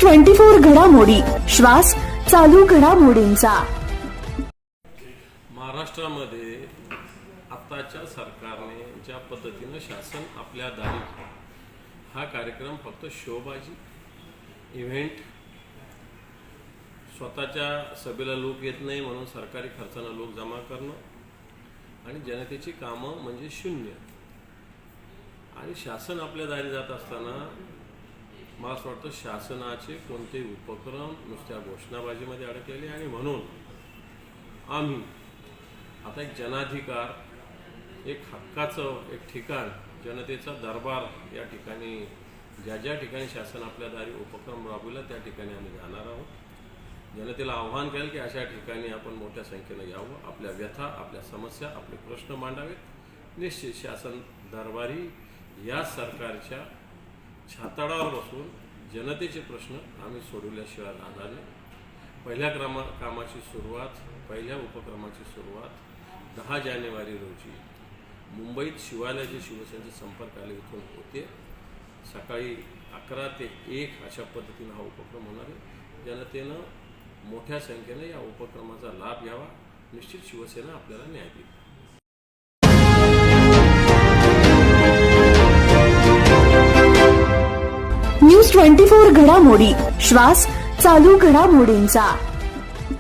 News 24 घडामोडी श्वास चालू घडामोडींचा। महाराष्ट्रामध्ये आताच्या सरकारने ज्या पद्धतीने शासन आपल्या दारी हा कार्यक्रम फक्त शोबाजी इव्हेंट, स्वतःच्या सभेला लोक येत नाही म्हणून सरकारी खर्चानं लोक जमा करणं आणि जनतेची कामं म्हणजे शून्य। आणि शासन आपल्या दारी जात असताना मला असं वाटतं शासनाचे कोणतेही उपक्रम नुसत्या घोषणाबाजीमध्ये अडकलेले आणि म्हणून आम्ही आता एक जनाधिकार, एक हक्काचं एक ठिकाण, जनतेचा दरबार या ठिकाणी ज्या ज्या ठिकाणी शासन आपल्या दारी उपक्रम राबविला त्या ठिकाणी आम्ही जाणार आहोत। जनतेला आव्हान केलं की अशा ठिकाणी आपण मोठ्या संख्येने यावं, आपल्या व्यथा, आपल्या समस्या, आपले प्रश्न मांडावेत। निश्चित शासन दरबारी या सरकारच्या छाताडावर बसून जनतेचे प्रश्न आम्ही सोडवल्याशिवाय राहणार नाही। पहिल्या पहिल्या उपक्रमाची सुरुवात 10 जानेवारी रोजी मुंबईत शिवालयाचे शिवसेनेचे संपर्क आले इथून होते। सकाळी 11 ते 1 अशा पद्धतीने हा उपक्रम होणार आहे। जनतेनं मोठ्या संख्येने या उपक्रमाचा लाभ घ्यावा। निश्चित शिवसेना आपल्याला न्याय देईल। न्यूज 24 घडामोडी श्वास चालू घडामोडींचा।